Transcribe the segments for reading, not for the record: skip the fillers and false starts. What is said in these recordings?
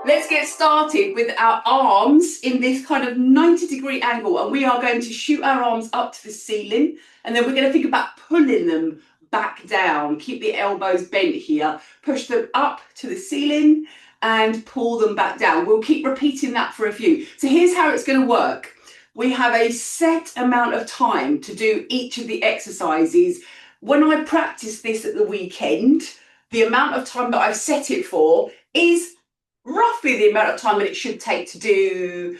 Let's get started with our arms in this kind of 90-degree angle, and we are going to shoot our arms up to the ceiling, and then we're going to think about pulling them back down. Keep the elbows bent here, push them up to the ceiling and pull them back down. We'll keep repeating that for a few. So here's how it's going to work. We have a set amount of time to do each of the exercises. When I practice this at the weekend, the amount of time that I've set it for is roughly the amount of time that it should take to do,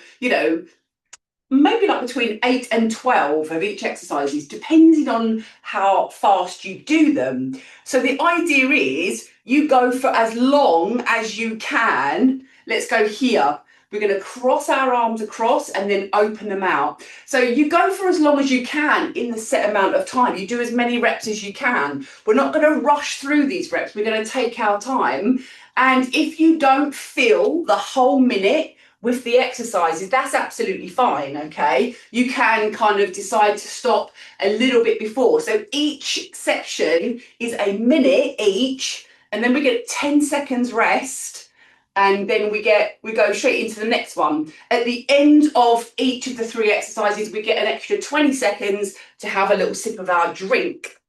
maybe like between 8 and 12 of each exercises, depending on how fast you do them. So the idea is you go for as long as you can. Let's go here. We're going to cross our arms across and then open them out. So you go for as long as you can in the set amount of time. You do as many reps as you can. We're not going to rush through these reps. We're going to take our time. And if you don't feel the whole minute with the exercises, that's absolutely fine, okay? You can kind of decide to stop a little bit before. So each section is a minute each, and then we get 10 seconds rest. And then we go straight into the next one. At the end of each of the 3 exercises, we get an extra 20 seconds to have a little sip of our drink.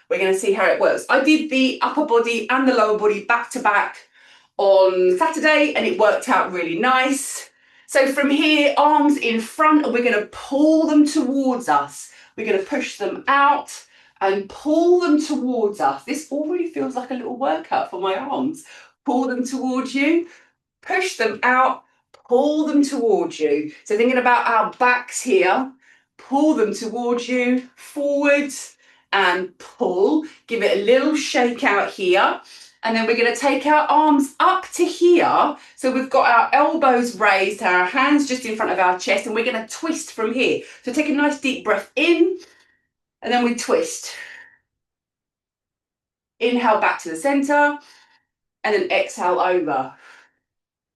We're going to see how it works. I did the upper body and the lower body back to back on Saturday, and it worked out really nice. So from here, arms in front, and we're going to pull them towards us. We're going to push them out and pull them towards us. This already feels like a little workout for my arms. Pull them towards you, push them out, pull them towards you. So thinking about our backs here, pull them towards you, forwards and pull. Give it a little shake out here. And then we're going to take our arms up to here. So we've got our elbows raised, our hands just in front of our chest, and we're going to twist from here. So take a nice deep breath in, and then we twist. Inhale back to the center, and then exhale over.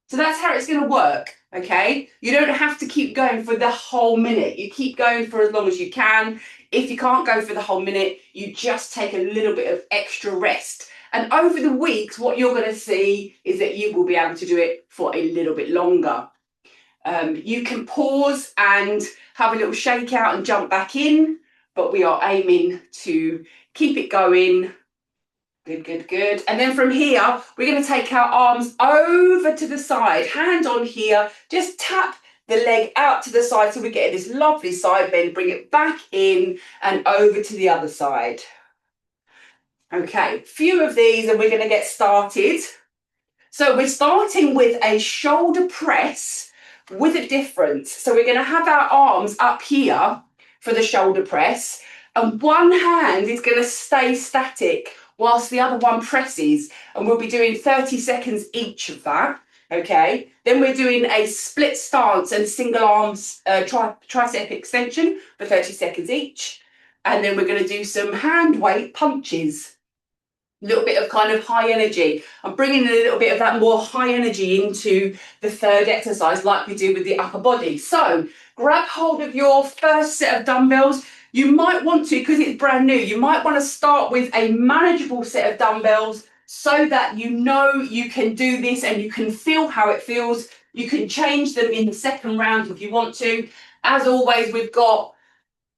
So that's how it's going to work, okay? You don't have to keep going for the whole minute. You keep going for as long as you can. If you can't go for the whole minute, you just take a little bit of extra rest. And over the weeks, what you're going to see is that you will be able to do it for a little bit longer. You can pause and have a little shake out and jump back in, but we are aiming to keep it going. Good, good, good. And then from here, we're going to take our arms over to the side, hand on here, just tap the leg out to the side so we get this lovely side bend, bring it back in and over to the other side. Okay, few of these and we're going to get started. So we're starting with a shoulder press with a difference. So we're going to have our arms up here for the shoulder press, and one hand is going to stay static whilst the other one presses, and we'll be doing 30 seconds each of that, okay? Then we're doing a split stance and single arms tricep extension for 30 seconds each, and then we're going to do some hand weight punches. A little bit of kind of high energy. I'm bringing a little bit of that more high energy into the third exercise like we do with the upper body. So grab hold of your first set of dumbbells. You might want to, because it's brand new, you might want to start with a manageable set of dumbbells so that you know you can do this and you can feel how it feels. You can change them in the second round if you want to. As always, we've got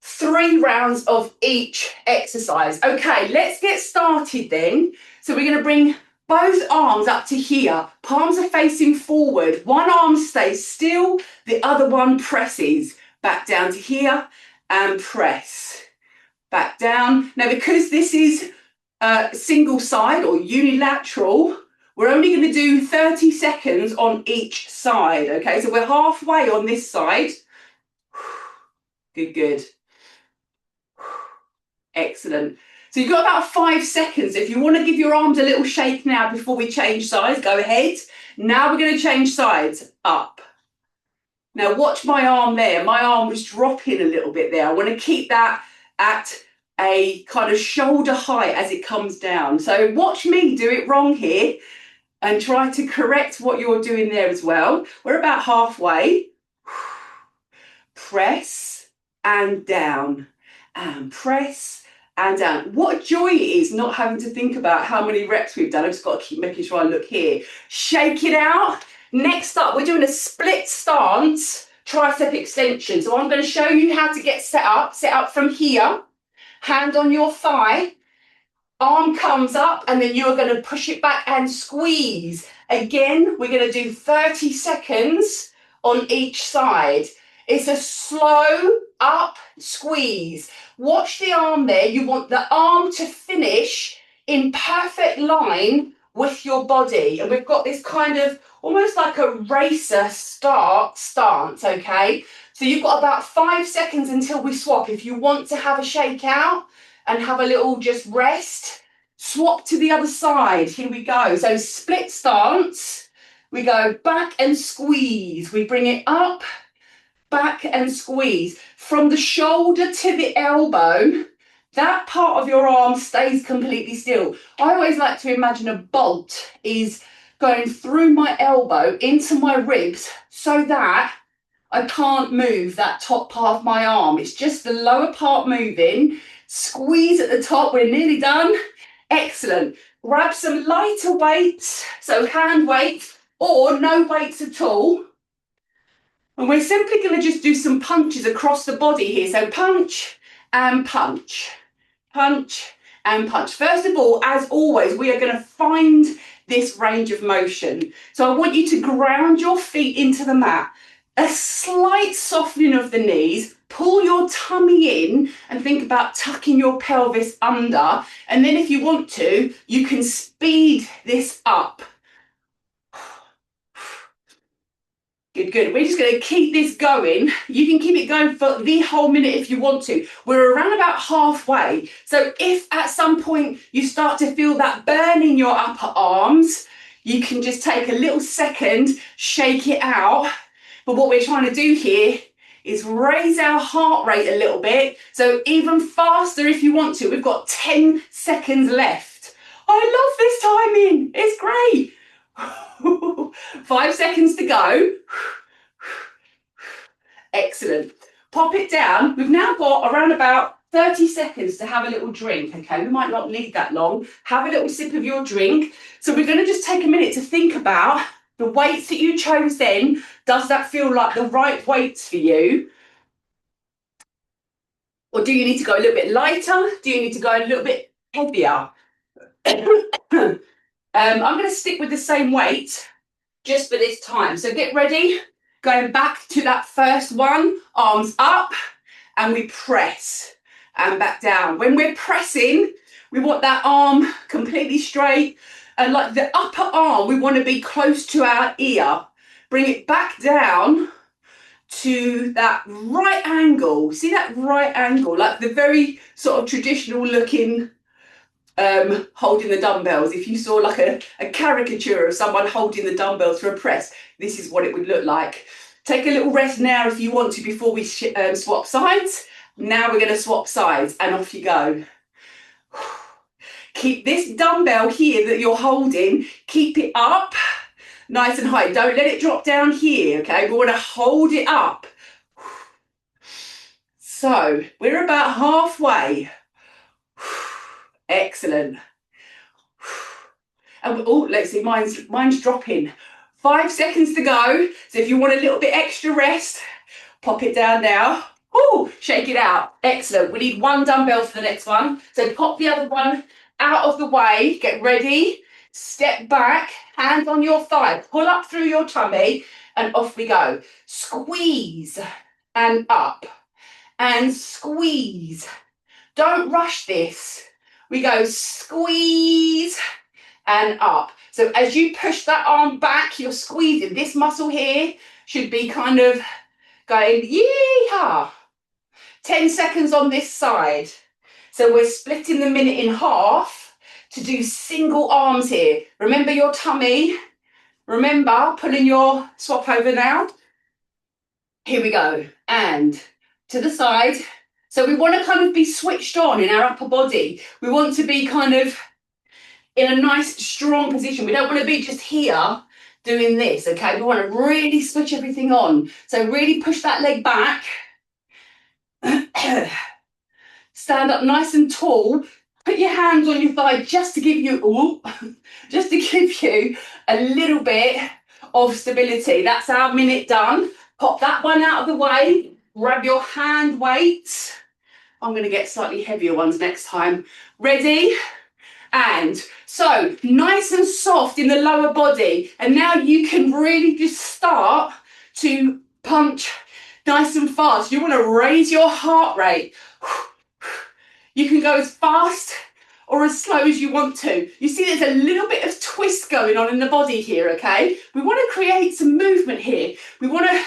3 rounds of each exercise. Okay, let's get started then. So we're going to bring both arms up to here. Palms are facing forward. One arm stays still, the other one presses. Back down to here and press. Back down. Now, because this is single side or unilateral, we're only going to do 30 seconds on each side. Okay, so we're halfway on this side. Good, good. Excellent. So you've got about 5 seconds. If you want to give your arms a little shake now before we change sides, go ahead. Now we're going to change sides. Up. Now watch my arm there. My arm was dropping a little bit there. I want to keep that at a kind of shoulder height as it comes down. So watch me do it wrong here and try to correct what you're doing there as well. We're about halfway. Press and down. And press and down. What a joy it is not having to think about how many reps we've done. I've just got to keep making sure I look here. Shake it out. Next up, we're doing a split stance tricep extension. So I'm going to show you how to get set up. Set up from here, hand on your thigh, arm comes up, and then you're going to push it back and squeeze. Again, we're going to do 30 seconds on each side. It's a slow up squeeze. Watch the arm there. You want the arm to finish in perfect line with your body. And we've got this kind of almost like a racer stance, okay? So you've got about 5 seconds until we swap. If you want to have a shake out and have a little just rest, swap to the other side. Here we go. So split stance. We go back and squeeze. We bring it up, back and squeeze. From the shoulder to the elbow, that part of your arm stays completely still. I always like to imagine a bolt is going through my elbow into my ribs so that I can't move that top part of my arm. It's just the lower part moving. Squeeze at the top. We're nearly done. Excellent. Grab some lighter weights, so hand weights or no weights at all. And we're simply going to just do some punches across the body here. So punch and punch, punch and punch. First of all, as always, we are going to find this range of motion. So I want you to ground your feet into the mat. A slight softening of the knees, pull your tummy in and think about tucking your pelvis under. And then if you want to, you can speed this up. Good, good. We're just going to keep this going. You can keep it going for the whole minute if you want to. We're around about halfway. So if at some point you start to feel that burn in your upper arms, you can just take a little second, shake it out. But what we're trying to do here is raise our heart rate a little bit. So even faster if you want to. We've got 10 seconds left. I love this timing. It's great. 5 seconds to go. Excellent. Pop it down. We've now got around about 30 seconds to have a little drink. Okay, we might not need that long. Have a little sip of your drink. So we're going to just take a minute to think about the weights that you chose then. Does that feel like the right weights for you? Or do you need to go a little bit lighter? Do you need to go a little bit heavier? I'm going to stick with the same weight just for this time. So get ready. Going back to that first one, arms up, and we press and back down. When we're pressing, we want that arm completely straight, and like the upper arm, we want to be close to our ear. Bring it back down to that right angle. See that right angle, like the very sort of traditional looking holding the dumbbells. If you saw like a caricature of someone holding the dumbbells for a press, this is what it would look like. Take a little rest now if you want to before we swap sides. Now we're going to swap sides and off you go. Keep this dumbbell here that you're holding, keep it up nice and high. Don't let it drop down here, okay? We want to hold it up. So we're about halfway. Excellent. And oh, let's see, mine's dropping. 5 seconds to go. So if you want a little bit extra rest, pop it down now. Oh, shake it out. Excellent. We need one dumbbell for the next one. So pop the other one out of the way. Get ready. Step back. Hands on your thigh. Pull up through your tummy and off we go. Squeeze and up and squeeze. Don't rush this. We go squeeze and up. So as you push that arm back, you're squeezing. This muscle here should be kind of going, yee-haw. 10 seconds on this side. So we're splitting the minute in half to do single arms here. Remember your tummy. Remember pulling your swap over now. Here we go. And to the side. So we want to kind of be switched on in our upper body. We want to be kind of in a nice strong position. We don't want to be just here doing this, okay? We want to really switch everything on. So really push that leg back. Stand up nice and tall. Put your hands on your thigh just to give you, just to give you a little bit of stability. That's our minute done. Pop that one out of the way. Grab your hand weights. I'm going to get slightly heavier ones next time. Ready? And so nice and soft in the lower body. And now you can really just start to punch nice and fast. You want to raise your heart rate. You can go as fast or as slow as you want to. You see there's a little bit of twist going on in the body here, okay? We want to create some movement here. We want to,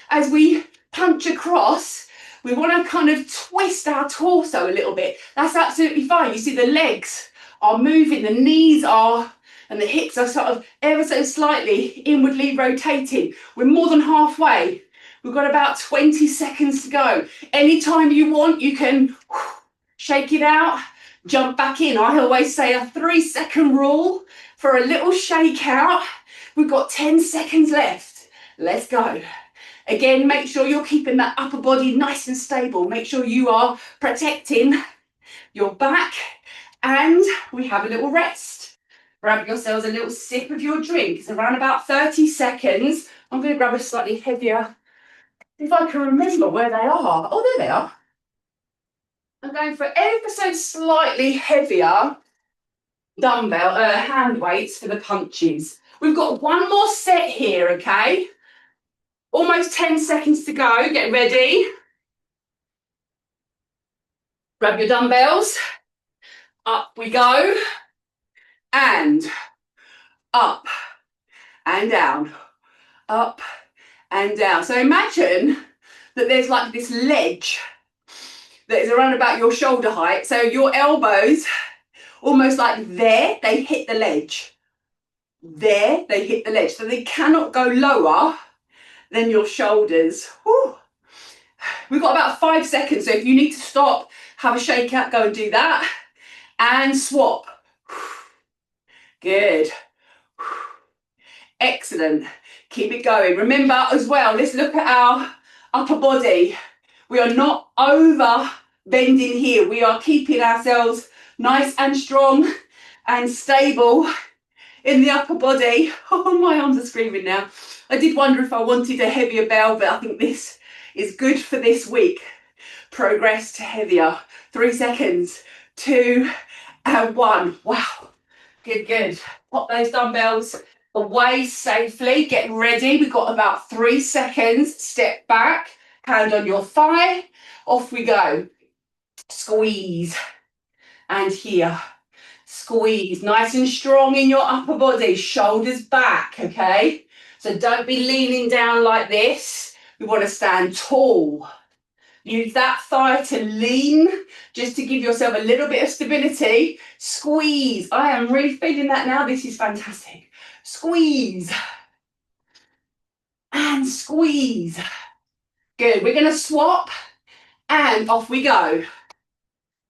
as we punch across, we want to kind of twist our torso a little bit. That's absolutely fine. You see the legs are moving, the knees are, and the hips are sort of ever so slightly inwardly rotating. We're more than halfway. We've got about 20 seconds to go. Anytime you want, you can shake it out, jump back in. I always say a 3-second rule for a little shake out. We've got 10 seconds left. Let's go. Again, make sure you're keeping that upper body nice and stable. Make sure you are protecting your back, and we have a little rest. Grab yourselves a little sip of your drink. It's around about 30 seconds. I'm going to grab a slightly heavier, if I can remember where they are. Oh, there they are. I'm going for ever so slightly heavier dumbbell, hand weights for the punches. We've got one more set here, okay? Almost 10 seconds to go. Get ready. Grab your dumbbells. Up we go. And up and down. Up and down. So imagine that there's like this ledge that is around about your shoulder height. So your elbows, almost like there, they hit the ledge. There, they hit the ledge. So they cannot go lower than your shoulders. Whew. We've got about 5 seconds. So if you need to stop, have a shake out, go and do that. And swap. Good. Excellent. Keep it going. Remember as well, let's look at our upper body. We are not over bending here. We are keeping ourselves nice and strong and stable in the upper body. Oh, my arms are screaming now. I did wonder if I wanted a heavier bell, but I think this is good for this week. Progress to heavier. 3 seconds, 2 and 1. Wow. Good, good. Pop those dumbbells away safely. Get ready. We've got about 3 seconds. Step back. Hand on your thigh. Off we go. Squeeze. And here. Squeeze. Nice and strong in your upper body. Shoulders back, okay? So don't be leaning down like this. We want to stand tall. Use that thigh to lean, just to give yourself a little bit of stability. Squeeze. I am really feeling that now. This is fantastic. Squeeze. And squeeze. Good. We're going to swap. And off we go.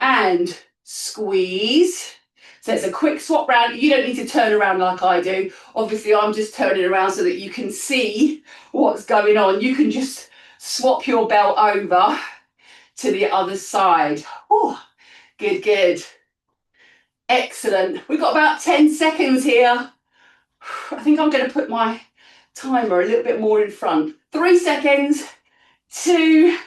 And squeeze. So it's a quick swap round. You don't need to turn around like I do. Obviously, I'm just turning around so that you can see what's going on. You can just swap your belt over to the other side. Oh, good, good. Excellent. We've got about 10 seconds here. I think I'm going to put my timer a little bit more in front. 3 seconds, 2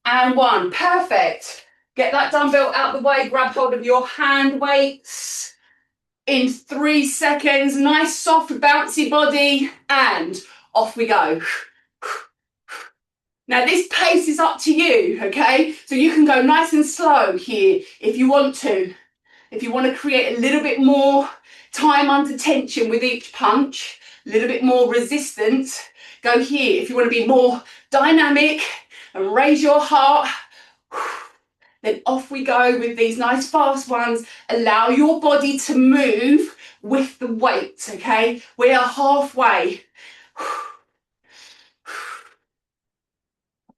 and 1. Perfect. Get that dumbbell out the way. Grab hold of your hand weights. In 3 seconds, nice, soft, bouncy body. And off we go. Now this pace is up to you, okay? So you can go nice and slow here if you want to. If you want to create a little bit more time under tension with each punch, a little bit more resistance, go here. If you want to be more dynamic and raise your heart, then off we go with these nice fast ones. Allow your body to move with the weight, okay? We are halfway.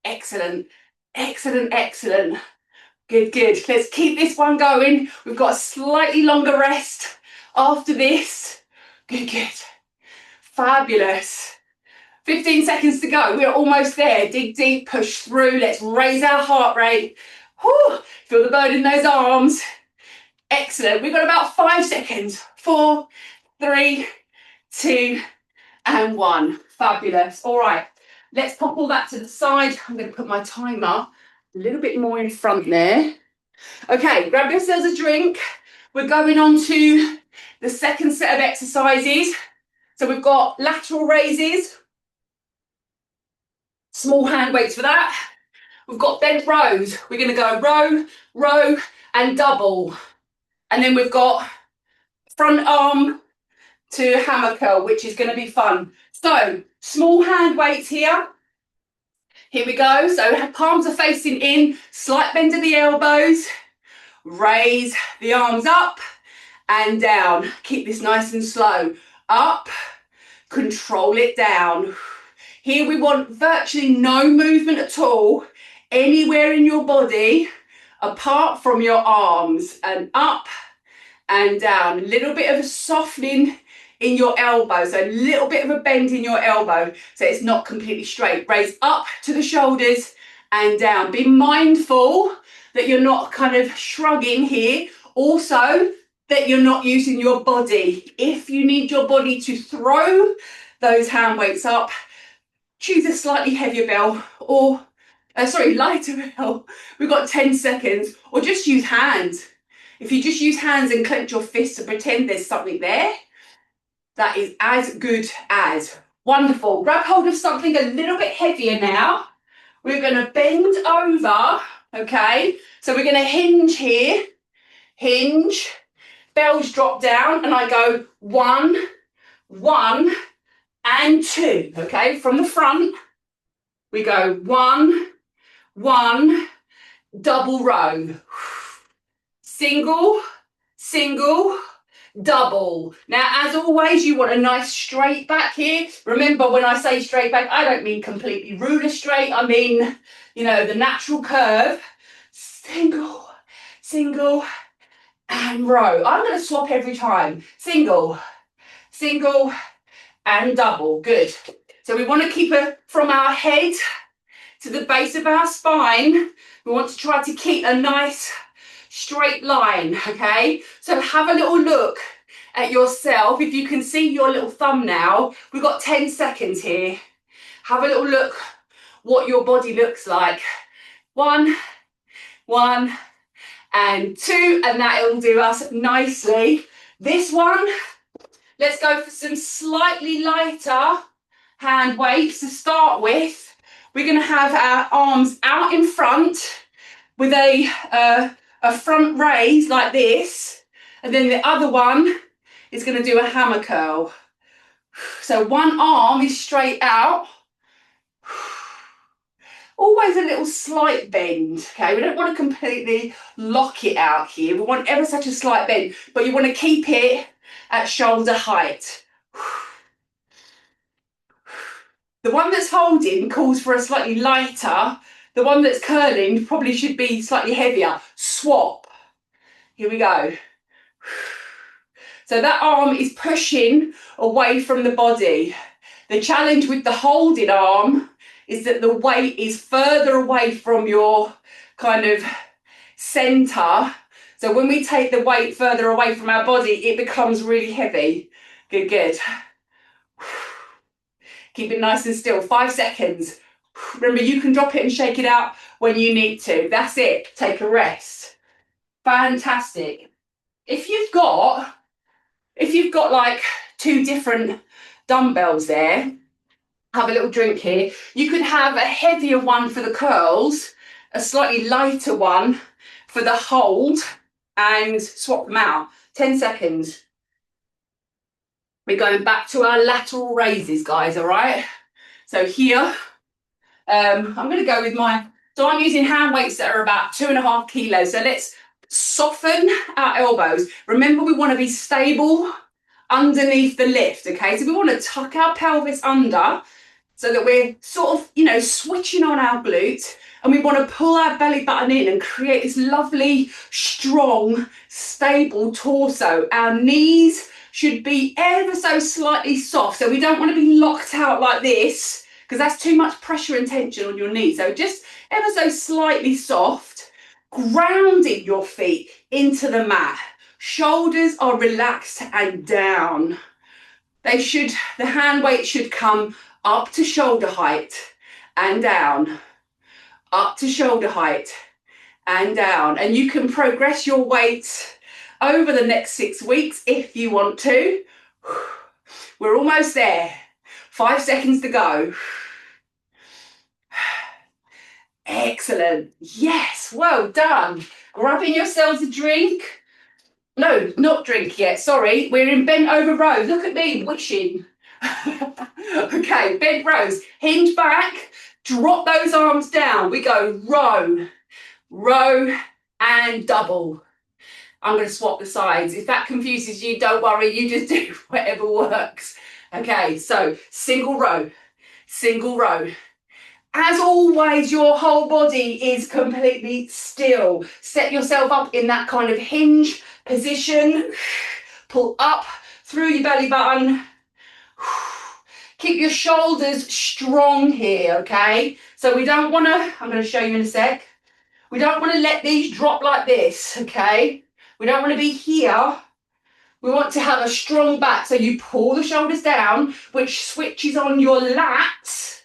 Excellent, excellent, excellent. Good, good. Let's keep this one going. We've got a slightly longer rest after this. Good, good. Fabulous. 15 seconds to go. We're almost there. Dig deep, push through. Let's raise our heart rate. Whew. Feel the burn in those arms. Excellent. We've got about 5 seconds. 4, 3, 2, and 1. Fabulous. All right, let's pop all that to the side. I'm going to put my timer a little bit more in front there. Okay, grab yourselves a drink. We're going on to the second set of exercises. So we've got lateral raises, small hand weights for that. We've got bent rows. We're going to go row, row, and double. And then we've got front arm to hammer curl, which is going to be fun. So small hand weights here. Here we go. So palms are facing in, slight bend of the elbows. Raise the arms up and down. Keep this nice and slow. Up, control it down. Here we want virtually no movement at all, anywhere in your body, apart from your arms, and up and down. A little bit of a softening in your elbow, so a little bit of a bend in your elbow, so it's not completely straight. Raise up to the shoulders and down. Be mindful that you're not kind of shrugging here. Also, that you're not using your body. If you need your body to throw those hand weights up, choose a slightly heavier bell or, lighter bell. We've got 10 seconds, or just use hands. If you just use hands and clench your fists to pretend there's something there, that is as good as. Wonderful. Grab hold of something a little bit heavier now. We're going to bend over, okay? So we're going to hinge here, hinge, bells drop down, and I go 1, 1, and 2, okay? From the front, we go 1, 1, double row. Single, single, double. Now, as always, you want a nice straight back here. Remember, when I say straight back, I don't mean completely ruler straight. I mean, you know, the natural curve. Single, single, and row. I'm going to swap every time. Single, single, and double. Good. So we want to keep it from our head to the base of our spine. We want to try to keep a nice straight line, okay? So have a little look at yourself. If you can see your little thumb now, we've got 10 seconds here. Have a little look what your body looks like. 1, 1, and 2, and that'll do us nicely. This one, let's go for some slightly lighter hand weights to start with. We're going to have our arms out in front with a front raise like this, and then the other one is going to do a hammer curl. So one arm is straight out. Always a little slight bend, okay? We don't want to completely lock it out here. We want ever such a slight bend, but you want to keep it at shoulder height. The one that's holding calls for a slightly lighter. The one that's curling probably should be slightly heavier. Swap. Here we go. So that arm is pushing away from the body. The challenge with the holding arm is that the weight is further away from your kind of center. So when we take the weight further away from our body, it becomes really heavy. Good, good. Keep it nice and still. 5 seconds. Remember, you can drop it and shake it out when you need to. That's it. Take a rest. Fantastic. If you've got like 2 different dumbbells there, have a little drink here. You could have a heavier one for the curls, a slightly lighter one for the hold, and swap them out. 10 seconds. We're going back to our lateral raises, guys, all right? So here, I'm going to go with so I'm using hand weights that are about 2.5 kilos. So let's soften our elbows. Remember, we want to be stable underneath the lift, okay? So we want to tuck our pelvis under so that we're sort of, switching on our glutes, and we want to pull our belly button in and create this lovely, strong, stable torso. Our knees should be ever so slightly soft. So we don't want to be locked out like this, because that's too much pressure and tension on your knees. So just ever so slightly soft, grounding your feet into the mat. Shoulders are relaxed and down. The hand weight should come up to shoulder height and down, up to shoulder height and down. And you can progress your weight over the next 6 weeks if you want to. We're almost there. 5 seconds to go. Excellent. Yes, well done. Grabbing yourselves a drink. No, not drink yet, sorry. We're in bent over rows. Look at me, wishing. Okay, bent rows. Hinge back, drop those arms down. We go row, row, and double. I'm going to swap the sides. If that confuses you, don't worry. You just do whatever works. Okay, so single row, single row. As always, your whole body is completely still. Set yourself up in that kind of hinge position. Pull up through your belly button. Keep your shoulders strong here, okay? So we don't want to, I'm going to show you in a sec. We don't want to let these drop like this, okay? We don't want to be here. We want to have a strong back. So you pull the shoulders down, which switches on your lats.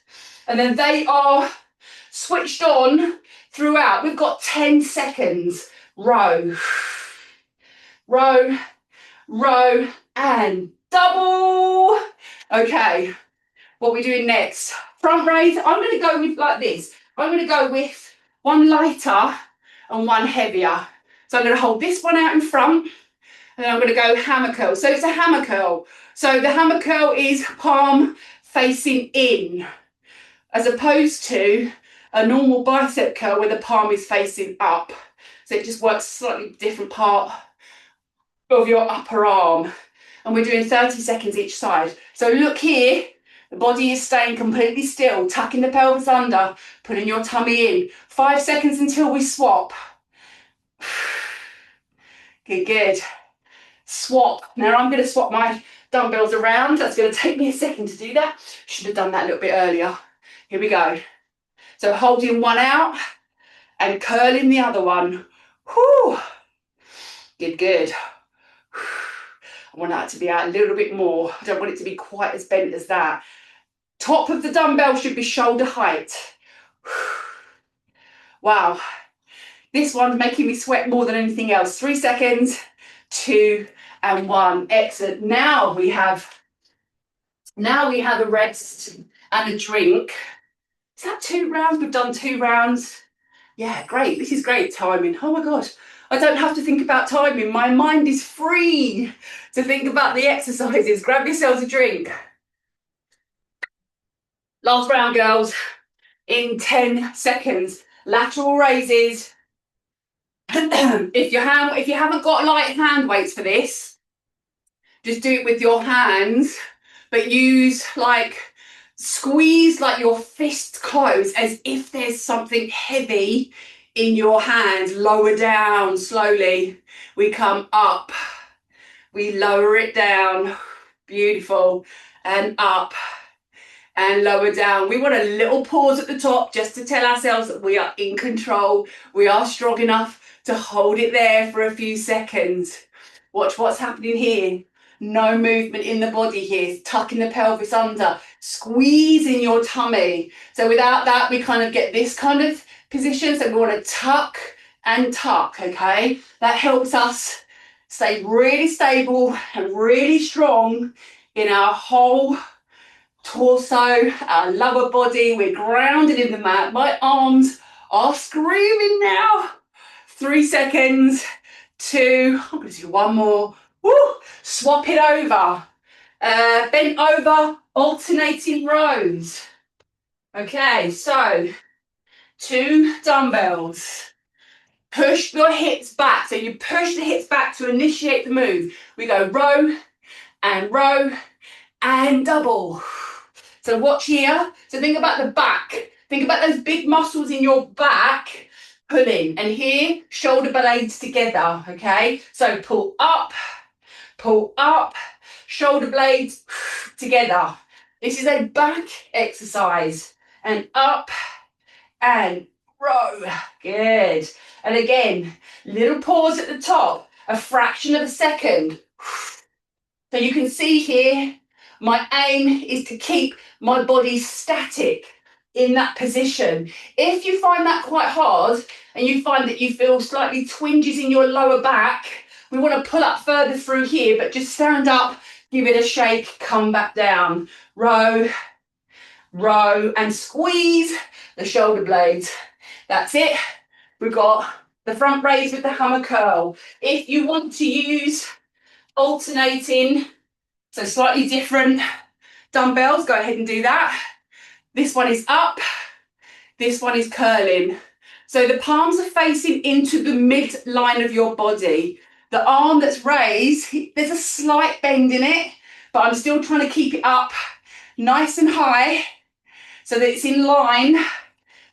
And then they are switched on throughout. We've got 10 seconds. Row, row, row, and double. Okay, what are we doing next? Front raise. I'm going to go with like this. I'm going to go with one lighter and one heavier. So I'm going to hold this one out in front. And then I'm going to go hammer curl. So it's a hammer curl. So the hammer curl is palm facing in, as opposed to a normal bicep curl where the palm is facing up. So it just works slightly different part of your upper arm. And we're doing 30 seconds each side. So look here, the body is staying completely still, tucking the pelvis under, putting your tummy in. 5 seconds until we swap. Good, good. Swap. Now I'm going to swap my dumbbells around. That's going to take me a second to do that. Should have done that a little bit earlier. Here we go. So holding one out and curling the other one. Whew. Good, good. I want that to be out a little bit more. I don't want it to be quite as bent as that. Top of the dumbbell should be shoulder height. Wow. This one's making me sweat more than anything else. 3 seconds, 2 and 1. Excellent. Now we have a rest and a drink. Is that 2 rounds? We've done 2 rounds. Yeah, great. This is great timing. Oh my God. I don't have to think about timing. My mind is free to think about the exercises. Grab yourselves a drink. Last round, girls. In 10 seconds. Lateral raises. If you haven't got light hand weights for this, just do it with your hands, but squeeze like your fist close as if there's something heavy in your hands. Lower down slowly. We come up, we lower it down. Beautiful. And up and lower down. We want a little pause at the top just to tell ourselves that we are in control. We are strong enough to hold it there for a few seconds. Watch what's happening here. No movement in the body here. Tucking the pelvis under, squeezing your tummy. So without that, we kind of get this kind of position. So we want to tuck and tuck, okay? That helps us stay really stable and really strong in our whole torso, our lower body. We're grounded in the mat. My arms are screaming now. 3 seconds, 2, I'm going to do one more. Woo! Swap it over. Bent over, alternating rows. Okay, so 2 dumbbells. Push your hips back. So you push the hips back to initiate the move. We go row and double. So watch here. So think about the back. Think about those big muscles in your back. Pulling. And here, shoulder blades together. Okay. So pull up, shoulder blades together. This is a back exercise. And up and row. Good. And again, little pause at the top, a fraction of a second. So you can see here, My aim is to keep my body static in that position. If you find that quite hard and you find that you feel slightly twinges in your lower back, we want to pull up further through here, but just stand up, give it a shake, come back down. Row, row, and squeeze the shoulder blades. That's it. We've got the front raise with the hammer curl. If you want to use alternating, so slightly different dumbbells, go ahead and do that. This one is up, this one is curling. So the palms are facing into the midline of your body. The arm that's raised, there's a slight bend in it, but I'm still trying to keep it up nice and high so that it's in line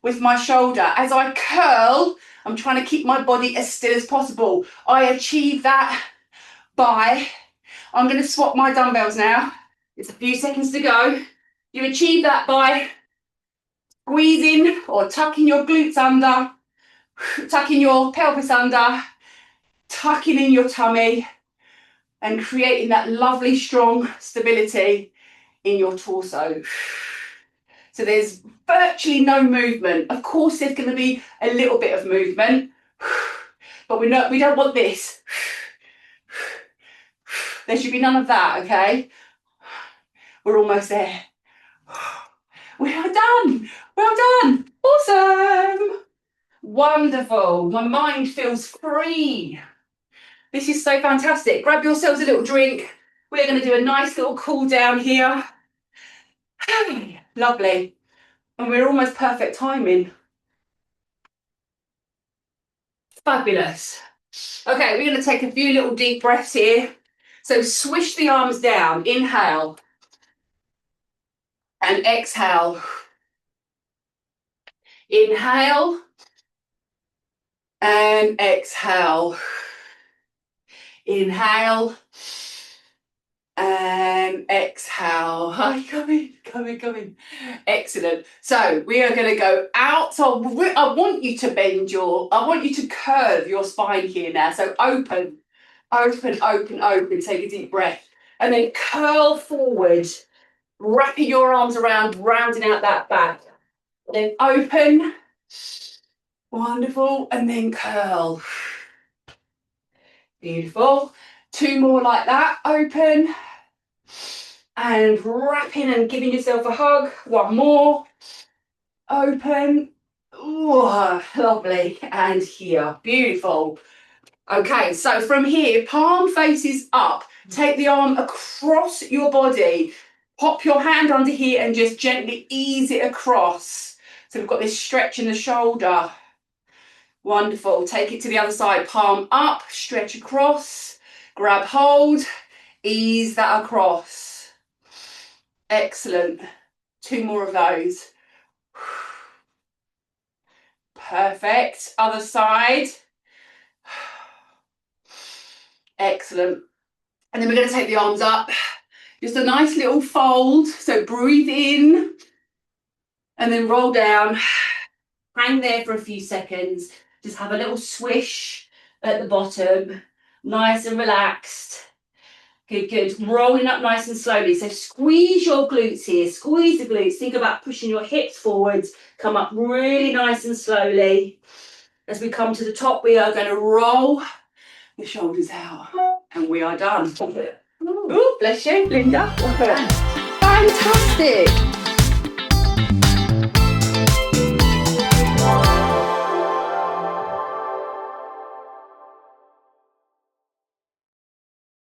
with my shoulder. As I curl, I'm trying to keep my body as still as possible. I achieve that by, I'm going to swap my dumbbells now. It's a few seconds to go. You achieve that by squeezing or tucking your glutes under, tucking your pelvis under, tucking in your tummy, and creating that lovely strong stability in your torso. So there's virtually no movement. Of course, there's going to be a little bit of movement, but we don't want this. There should be none of that, okay? We're almost there. We are done. Well done. Awesome. Wonderful. My mind feels free. This is so fantastic. Grab yourselves a little drink. We're going to do a nice little cool down here. Lovely. And we're almost perfect timing. Fabulous. Okay, we're going to take a few little deep breaths here. So swish the arms down. Inhale. And exhale. Inhale. And exhale. Inhale. And exhale. Coming. Excellent. So we are going to go out. So I want you to curve your spine here now. So open. Take a deep breath. And then curl forward, wrapping your arms around, rounding out that back. And then open. Wonderful. And then curl. Beautiful. 2 more like that. Open. And wrapping and giving yourself a hug. 1 more. Open. Ooh, lovely. And here. Beautiful. Okay, so from here, palm faces up. Take the arm across your body. Pop your hand under here and just gently ease it across. So we've got this stretch in the shoulder. Wonderful. Take it to the other side. Palm up, stretch across, grab hold, ease that across. Excellent. 2 more of those. Perfect. Other side. Excellent. And then we're going to take the arms up. Just a nice little fold. So breathe in and then roll down. Hang there for a few seconds. Just have a little swish at the bottom. Nice and relaxed. Good. Rolling up nice and slowly. So squeeze your glutes here. Squeeze the glutes. Think about pushing your hips forwards. Come up really nice and slowly. As we come to the top, we are going to roll the shoulders out. And we are done. Ooh, bless you, Linda. Fantastic.